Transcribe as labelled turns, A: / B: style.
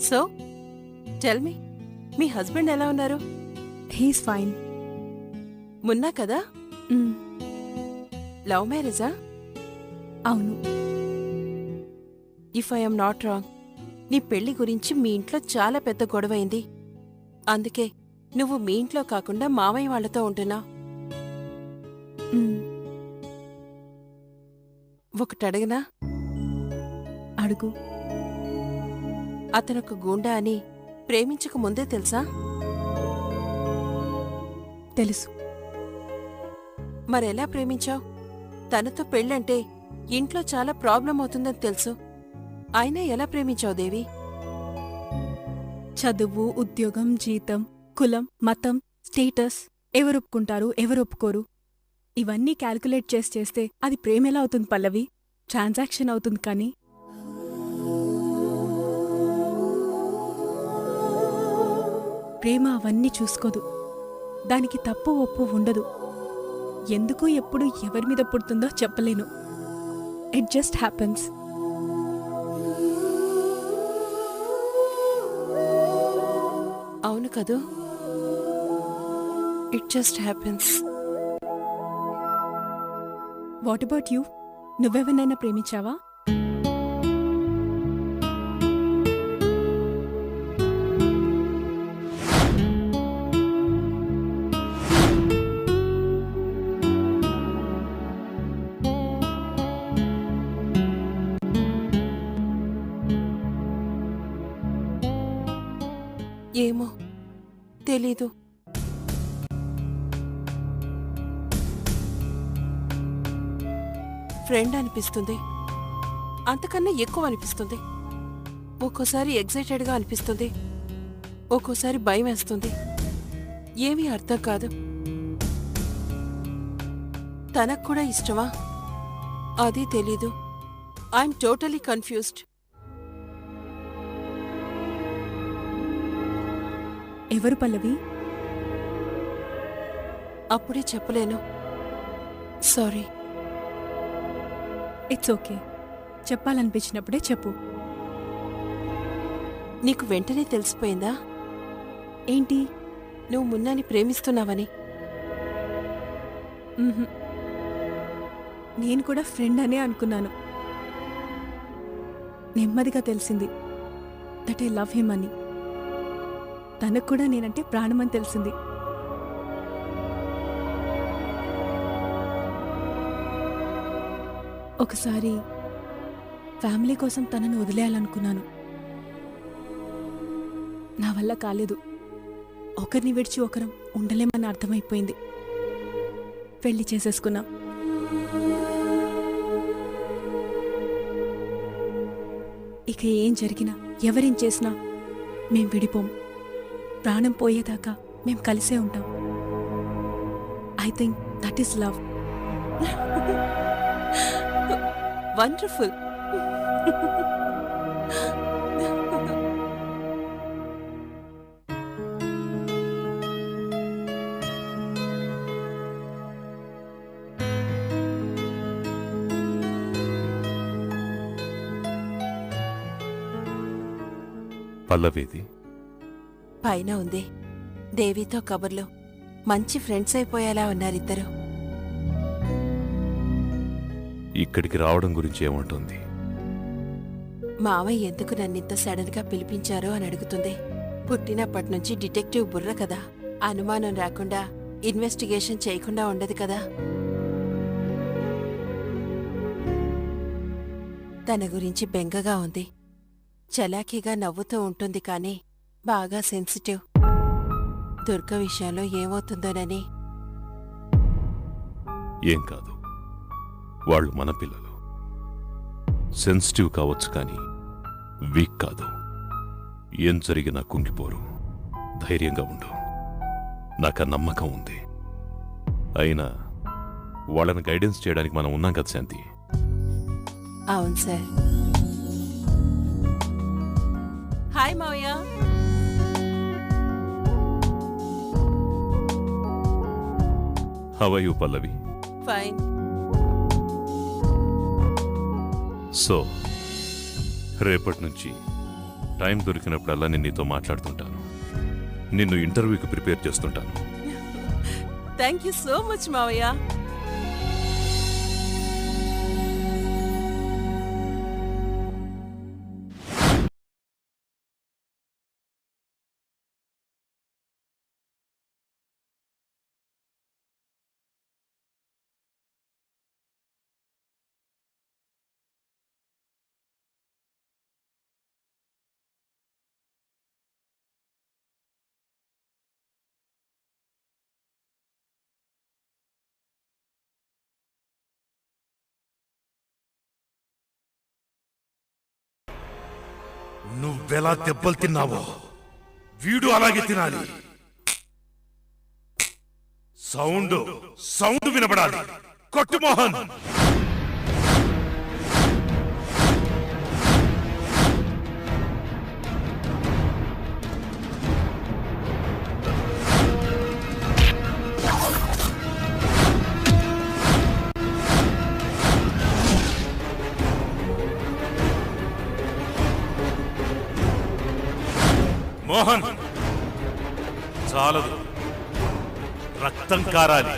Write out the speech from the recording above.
A: So tell me, మీ husband ఎలా ఉన్నారు?
B: He's fine.
A: Munna కదా? లవ్ మ్యారేజా?
B: అవును.
A: ఇఫ్ ఐఎమ్ నాట్ రాంగ్, నీ పెళ్లి గురించి మీ ఇంట్లో చాలా పెద్ద గొడవైంది. అందుకే నువ్వు మీ ఇంట్లో కాకుండా మావయ్య వాళ్లతో ఉంటున్నావు. ఒకటడగనా?
B: అడుగు.
A: అతనొక గూండా అని ప్రేమించక ముందే తెలుసా?
B: తెలుసు.
A: మరెలా ప్రేమించావు? తనతో పెళ్ళంటే ఇంట్లో చాలా ప్రాబ్లం అవుతుందని తెలుసు. అయినా ఎలా ప్రేమించావు దేవి?
B: చదువు, ఉద్యోగం, జీతం, కులం, మతం, స్టేటస్, ఎవరు ఒప్పుకుంటారు, ఎవరు ఒప్పుకోరు, ఇవన్నీ క్యాల్కులేట్ చేస్తే అది ప్రేమెలా అవుతుంది పల్లవి? ట్రాన్సాక్షన్ అవుతుంది. కానీ ప్రేమ అవన్నీ చూసుకోదు. దానికి తప్పు ఒప్పు ఉండదు. ఎందుకు ఎప్పుడు ఎవరి మీద పుడుతుందో చెప్పలేను. It just happens.
A: అవును కదూ? It just happens.
B: What about you? నువ్వెవరినైనా ప్రేమించావా?
A: ఏమో తెలీదు. ఫ్రెండ్ అనిపిస్తుంది. అంతకన్నా ఎక్కువ అనిపిస్తుంది. ఒక్కోసారి ఎగ్జైటెడ్గా అనిపిస్తుంది, ఒక్కోసారి భయం వేస్తుంది. ఏమీ అర్థం కాదు. తనకు కూడా ఇష్టమా? అది తెలీదు. I'm totally confused.
B: ఎవరు పల్లవి?
A: అప్పుడే చెప్పలేను. సారీ.
B: It's okay. చెప్పాలనిపించినప్పుడే చెప్పు.
A: నీకు వెంటనే తెలిసిపోయిందా
B: ఏంటి?
A: నువ్వు మున్నాని ప్రేమిస్తున్నావని?
B: నేను కూడా ఫ్రెండ్ అనే అనుకున్నాను. నెమ్మదిగా తెలిసింది దట్ ఐ లవ్ హిమ్ అని. తనకు కూడా నేనంటే ప్రాణమని తెలిసింది. ఒకసారి ఫ్యామిలీ కోసం తనను వదిలేయాలనుకున్నాను. నా వల్ల కాలేదు. ఒకరిని విడిచి ఒకరం ఉండలేమని అర్థమైపోయింది. పెళ్లి చేసేసుకున్నాం. ఇక ఏం జరిగినా, ఎవరేం చేసినా మేం విడిపోం. ప్రాణం పోయేదాకా మేం కలిసే ఉంటాం. I think that is love.
A: Wonderful.
C: పల్లవేది
A: పైన ఉంది. దేవితో కబుర్లు. మంచి ఫ్రెండ్స్ అయిపోయేలా ఉన్నారిద్దరు.
C: ఇక్కడికి రావడం గురించి ఏమంటుంది?
A: మావయ్య ఎందుకు నన్నింత సడన్ గా పిలిపించారో అని అడుగుతుంది. పుట్టినప్పటి నుంచి డిటెక్టివ్ బుర్ర కదా, అనుమానం రాకుండా ఇన్వెస్టిగేషన్ చేయకుండా ఉండదు కదా. తన గురించి బెంగగా ఉంది. చలాకీగా నవ్వుతూ ఉంటుంది, కానీ బాగా సెన్సిటివ్. దుర్గ విషయంలో ఏమవుతుందోనని.
C: ఏం కాదు, వాళ్ళు మన పిల్లలు. సెన్సిటివ్ కావచ్చు కానీ వీక్ కాదు. ఏం జరిగినా కుంగిపోరు. ధైర్యంగా ఉండు. నాకు ఆ నమ్మకం ఉంది. అయినా వాళ్ళని గైడెన్స్ చేయడానికి మనం ఉన్నాం కదా శాంతి.
A: అవును సార్. హాయ్ మావయ్య.
C: How are you Pallavi?
A: Fine.
C: So రేపటి నుంచి టైం దొరికినప్పుడల్లా నేను నీతో మాట్లాడుతుంటాను. నిన్ను ఇంటర్వ్యూకి ప్రిపేర్ చేస్తుంటాను.
A: థ్యాంక్ యూ సో మచ్ మావయ్య.
D: నువ్వెలా దెబ్బలు తిన్నావో వీడు అలాగే తినాలి. సౌండ్ సౌండ్ వినబడాలి. కొట్టు మోహన్. మోహన్ చాలదు, రక్తం కారాలి.